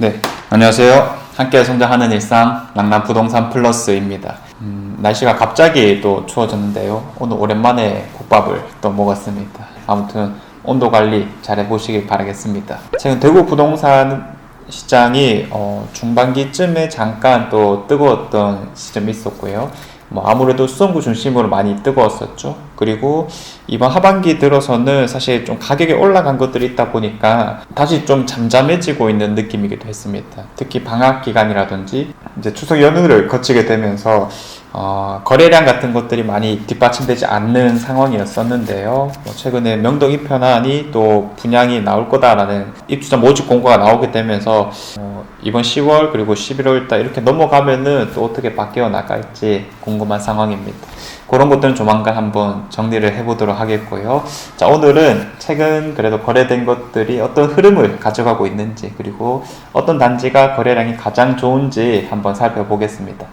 네, 안녕하세요. 함께 성장하는 일상 랑남 부동산 플러스입니다. 날씨가 갑자기 또 추워졌는데요. 오늘 오랜만에 국밥을 또 먹었습니다. 아무튼 온도 관리 잘 해보시길 바라겠습니다. 최근 대구 부동산 시장이 중반기쯤에 잠깐 또 뜨거웠던 시점이 있었고요. 아무래도 수성구 중심으로 많이 뜨거웠었죠. 그리고 이번 하반기 들어서는 사실 좀 가격이 올라간 것들이 있다 보니까 다시 좀 잠잠해지고 있는 느낌이기도 했습니다. 특히 방학 기간이라든지 이제 추석 연휴를 거치게 되면서 거래량 같은 것들이 많이 뒷받침되지 않는 상황이었었는데요. 최근에 명동 2편안이 또 분양이 나올 거다라는 입주자 모집 공고가 나오게 되면서 이번 10월 그리고 11월 달 이렇게 넘어가면은 또 어떻게 바뀌어 나갈지 궁금한 상황입니다. 그런 것들은 조만간 한번 정리를 해보도록 하겠고요. 자, 오늘은 최근 그래도 거래된 것들이 어떤 흐름을 가져가고 있는지, 그리고 어떤 단지가 거래량이 가장 좋은지 한번 살펴보겠습니다.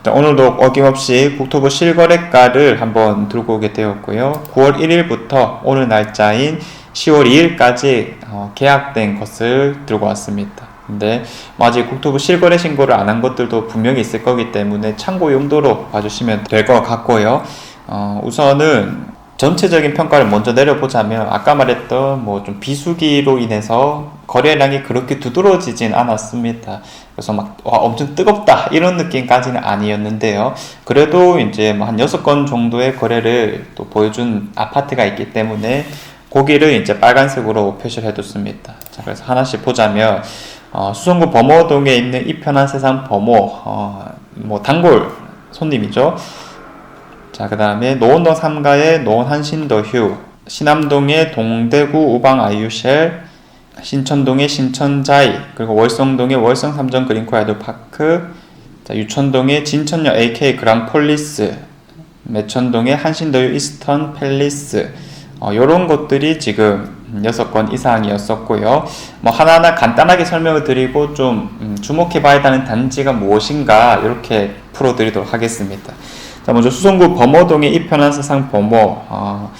자, 오늘도 어김없이 국토부 실거래가를 한번 들고 오게 되었고요. 9월 1일부터 오늘 날짜인 10월 2일까지 계약된 것을 들고 왔습니다. 근데 아직 국토부 실거래 신고를 안 한 것들도 분명히 있을 거기 때문에 참고 용도로 봐주시면 될 것 같고요. 우선은 전체적인 평가를 먼저 내려보자면 아까 말했던 좀 비수기로 인해서 거래량이 그렇게 두드러지진 않았습니다. 그래서 엄청 뜨겁다 이런 느낌까지는 아니었는데요. 그래도 이제 한 6건 정도의 거래를 또 보여준 아파트가 있기 때문에 거기를 이제 빨간색으로 표시를 해뒀습니다. 자, 그래서 하나씩 보자면 수성구 범어동에 있는 이편한 세상 범어, 단골 손님이죠. 자, 그 다음에 노원동 3가의 노원 한신더휴, 신암동의 동대구 우방 아이유쉘, 신천동의 신천자이, 그리고 월성동의 월성 삼정 그린코 아이돌파크, 자, 유천동의 진천역 AK 그랑폴리스, 매천동의 한신더휴 이스턴 팰리스, 요런 것들이 지금 6건 이상이었었고요. 하나하나 간단하게 설명을 드리고 좀 주목해봐야 하는 단지가 무엇인가 이렇게 풀어드리도록 하겠습니다. 자, 먼저 수성구 범어동의 이편한 세상 범어.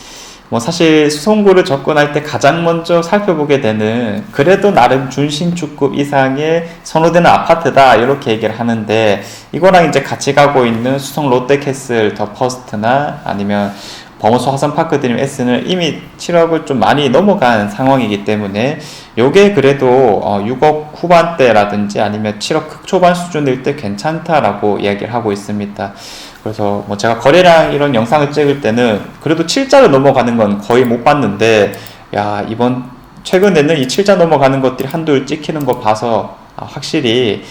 사실 수성구를 접근할 때 가장 먼저 살펴보게 되는 그래도 나름 준신축급 이상의 선호되는 아파트다 이렇게 얘기를 하는데, 이거랑 이제 같이 가고 있는 수성 롯데캐슬 더 퍼스트나 아니면 범어소 화성파크 드림 S는 이미 7억을 좀 많이 넘어간 상황이기 때문에 요게 그래도 6억 후반대라든지 아니면 7억 극초반 수준일 때 괜찮다라고 이야기를 하고 있습니다. 그래서 제가 거래량 이런 영상을 찍을 때는 그래도 7자를 넘어가는 건 거의 못 봤는데, 야, 이번 최근에는 이 7자 넘어가는 것들이 한둘 찍히는 거 봐서 확실히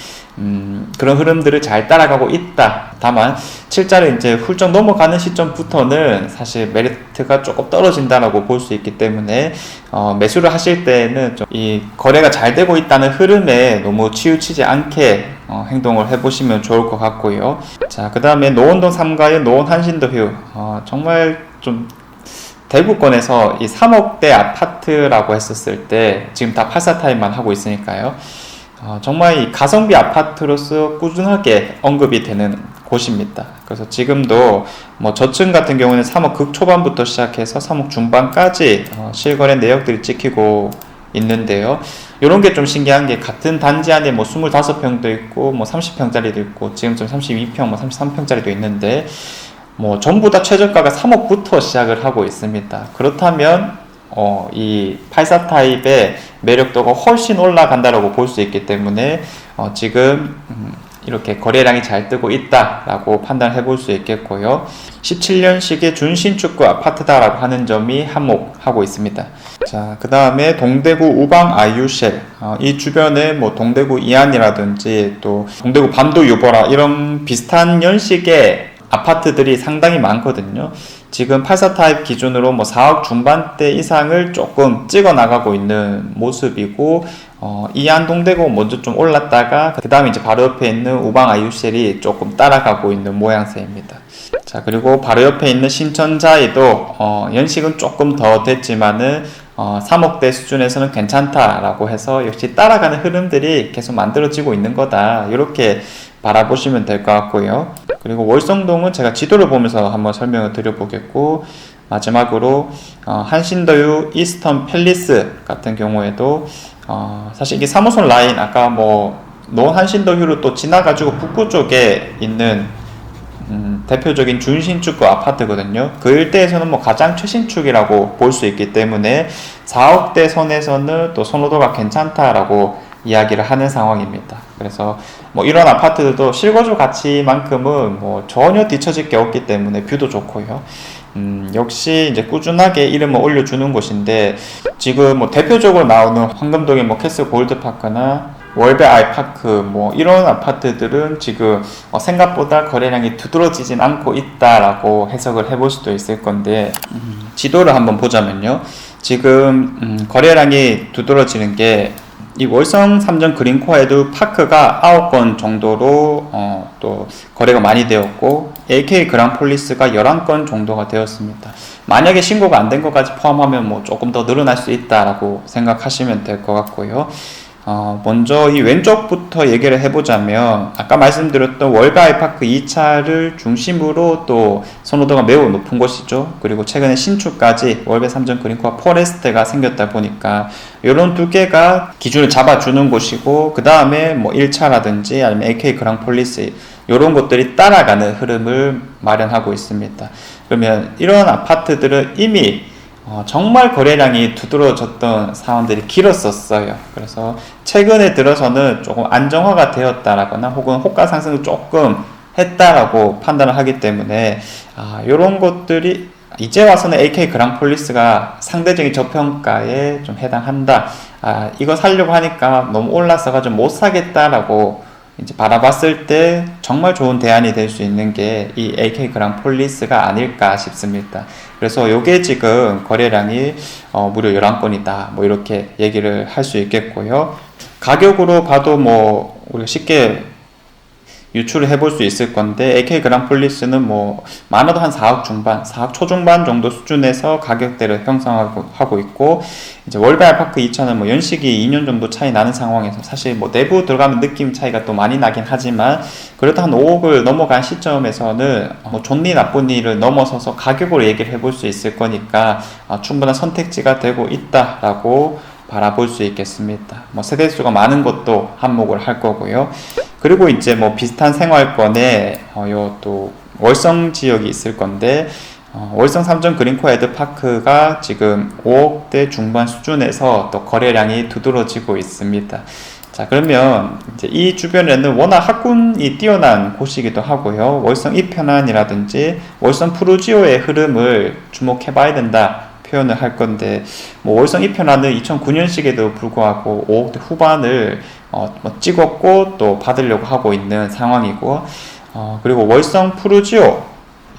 그런 흐름들을 잘 따라가고 있다. 다만 7자를 이제 훌쩍 넘어가는 시점부터는 사실 메리트가 조금 떨어진다라고 볼 수 있기 때문에 매수를 하실 때는 좀 이 거래가 잘 되고 있다는 흐름에 너무 치우치지 않게 행동을 해보시면 좋을 것 같고요. 자, 그 다음에 노원동 3가의 노원 한신더휴, 정말 좀 대구권에서 이 3억대 아파트라고 했었을 때 지금 다 84타입만 하고 있으니까요. 정말 이 가성비 아파트로서 꾸준하게 언급이 되는 곳입니다. 그래서 지금도 저층 같은 경우는 3억 극초반부터 시작해서 3억 중반까지 실거래 내역들이 찍히고 있는데요. 이런 게 좀 신기한 게 같은 단지 안에 25평도 있고 30평짜리도 있고 지금쯤 32평, 33평짜리도 있는데 전부 다 최저가가 3억부터 시작을 하고 있습니다. 그렇다면 이 84타입의 매력도가 훨씬 올라간다라고 볼 수 있기 때문에 지금 이렇게 거래량이 잘 뜨고 있다라고 판단해 볼 수 있겠고요. 17년식의 준신축구 아파트다라고 하는 점이 한몫하고 있습니다. 자, 그 다음에 동대구 우방 아이유쉘, 이 주변에 동대구 이안이라든지 또 동대구 밤도 유보라 이런 비슷한 연식의 아파트들이 상당히 많거든요. 지금 84타입 기준으로 4억 중반대 이상을 조금 찍어 나가고 있는 모습이고, 이안 동대구 먼저 좀 올랐다가 그 다음에 이제 바로 옆에 있는 우방 아이유쉘이 조금 따라가고 있는 모양새입니다. 자, 그리고 바로 옆에 있는 신천자이도 연식은 조금 더 됐지만은 3억대 수준에서는 괜찮다라고 해서 역시 따라가는 흐름들이 계속 만들어지고 있는 거다, 이렇게 바라보시면 될 것 같고요. 그리고 월성동은 제가 지도를 보면서 한번 설명을 드려보겠고, 마지막으로 한신더휴 이스턴 팰리스 같은 경우에도 사실 이게 3호선 라인 아까 뭐 노원한신도휴로 또 지나가지고 북구 쪽에 있는 대표적인 준신축구 아파트거든요. 그 일대에서는 뭐 가장 최신축이라고 볼 수 있기 때문에 4억대 선에서는 또 선호도가 괜찮다라고 이야기를 하는 상황입니다. 그래서 뭐 이런 아파트들도 실거주 가치만큼은 뭐 전혀 뒤처질 게 없기 때문에 뷰도 좋고요. 역시 이제 꾸준하게 이름을 올려주는 곳인데, 지금 뭐 대표적으로 나오는 황금동의 뭐 캐슬 골드파크나 월베 아이파크 뭐 이런 아파트들은 지금 생각보다 거래량이 두드러지진 않고 있다라고 해석을 해볼 수도 있을 건데, 지도를 한번 보자면요, 지금 거래량이 두드러지는 게 이 월성 3정 그린코에도 파크가 9건 정도로 또 거래가 많이 되었고, AK 그랑폴리스가 11건 정도가 되었습니다. 만약에 신고가 안 된 것까지 포함하면 뭐 조금 더 늘어날 수 있다라고 생각하시면 될 것 같고요. 먼저 이 왼쪽부터 얘기를 해보자면, 아까 말씀드렸던 월베 아이파크 2차를 중심으로 또 선호도가 매우 높은 곳이죠. 그리고 최근에 신축까지 월베 3정 그린코와 포레스트가 생겼다 보니까 이런 두 개가 기준을 잡아주는 곳이고, 그 다음에 뭐 1차라든지 아니면 AK 그랑폴리스 이런 것들이 따라가는 흐름을 마련하고 있습니다. 그러면 이런 아파트들은 이미 정말 거래량이 두드러졌던 상황들이 길었었어요. 그래서 최근에 들어서는 조금 안정화가 되었다라거나 혹은 호가 상승을 조금 했다라고 판단을 하기 때문에 이런 것들이 이제 와서는 AK 그랑폴리스가 상대적인 저평가에 좀 해당한다. 이거 사려고 하니까 너무 올라서가 좀 못 사겠다라고 이제 바라봤을 때 정말 좋은 대안이 될 수 있는 게 이 AK 그랑폴리스가 아닐까 싶습니다. 그래서 요게 지금 거래량이 무려 11건이다 뭐 이렇게 얘기를 할 수 있겠고요. 가격으로 봐도 뭐 우리가 쉽게 유출을 해볼 수 있을 건데, AK 그랑폴리스는 뭐 많아도 한 4억 중반, 4억 초중반 정도 수준에서 가격대를 형성하고 있고, 이제 월베 아이파크 2차는 뭐 연식이 2년 정도 차이 나는 상황에서 사실 뭐 내부 들어가면 느낌 차이가 또 많이 나긴 하지만, 그래도 한 5억을 넘어간 시점에서는 뭐 좋니 나쁘니를 넘어서서 가격으로 얘기를 해볼 수 있을 거니까 충분한 선택지가 되고 있다라고 바라볼 수 있겠습니다. 뭐 세대수가 많은 것도 한몫을 할 거고요. 그리고 이제 뭐 비슷한 생활권에 요 또 월성 지역이 있을 건데, 월성 3정 그린코 에드파크가 지금 5억대 중반 수준에서 또 거래량이 두드러지고 있습니다. 자, 그러면 이제 이 주변에는 워낙 학군이 뛰어난 곳이기도 하고요. 월성 이편안이라든지 월성 푸르지오의 흐름을 주목해 봐야 된다 표현을 할 건데, 뭐 월성 이편안은 2009년식에도 불구하고 5억대 후반을 뭐 찍었고 또 받으려고 하고 있는 상황이고, 그리고 월성 푸르지오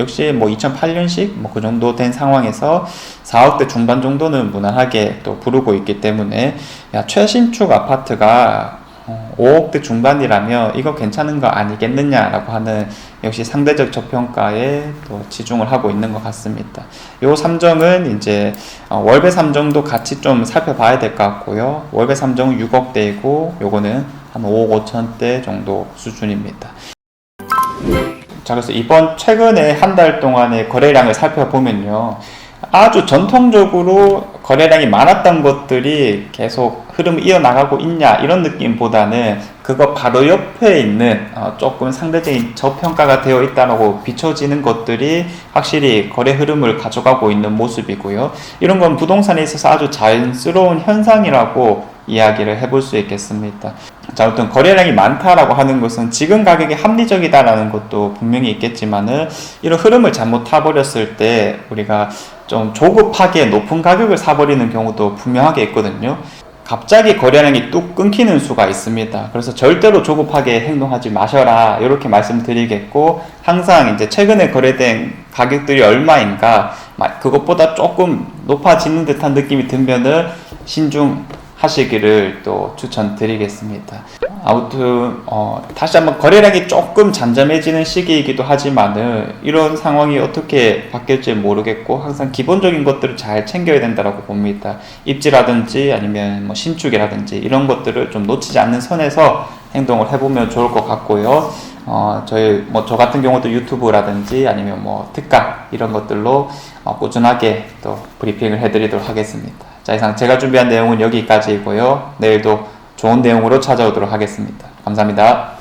역시 뭐 2008년식 뭐 그 정도 된 상황에서 4억대 중반 정도는 무난하게 또 부르고 있기 때문에, 최신축 아파트가 5억대 중반이라면 이거 괜찮은 거 아니겠느냐라고 하는, 역시 상대적 저평가에 또 지중을 하고 있는 것 같습니다. 요 3정은 이제 월베 3정도 같이 좀 살펴봐야 될 것 같고요. 월베 3정은 6억대이고 요거는 한 5억 5천대 정도 수준입니다. 자, 그래서 이번 최근에 한 달 동안의 거래량을 살펴보면요, 아주 전통적으로 거래량이 많았던 것들이 계속 흐름을 이어나가고 있냐 이런 느낌보다는 그거 바로 옆에 있는 조금 상대적인 저평가가 되어 있다고 비춰지는 것들이 확실히 거래 흐름을 가져가고 있는 모습이고요. 이런 건 부동산에 있어서 아주 자연스러운 현상이라고 이야기를 해볼 수 있겠습니다. 자, 아무튼 거래량이 많다라고 하는 것은 지금 가격이 합리적이다라는 것도 분명히 있겠지만은, 이런 흐름을 잘못 타버렸을 때 우리가 좀 조급하게 높은 가격을 사버리는 경우도 분명하게 있거든요. 갑자기 거래량이 뚝 끊기는 수가 있습니다. 그래서 절대로 조급하게 행동하지 마셔라 이렇게 말씀드리겠고, 항상 이제 최근에 거래된 가격들이 얼마인가, 그것보다 조금 높아지는 듯한 느낌이 들면은 신중하시기를 또 추천드리겠습니다. 아무튼 다시 한번 거래량이 조금 잠잠해지는 시기이기도 하지만은 이런 상황이 어떻게 바뀔지 모르겠고, 항상 기본적인 것들을 잘 챙겨야 된다고 봅니다. 입지라든지 아니면 뭐 신축이라든지 이런 것들을 좀 놓치지 않는 선에서 행동을 해보면 좋을 것 같고요. 저 같은 경우도 유튜브라든지 아니면 뭐 특강 이런 것들로 꾸준하게 또 브리핑을 해드리도록 하겠습니다. 자, 이상 제가 준비한 내용은 여기까지이고요. 내일도 좋은 내용으로 찾아오도록 하겠습니다. 감사합니다.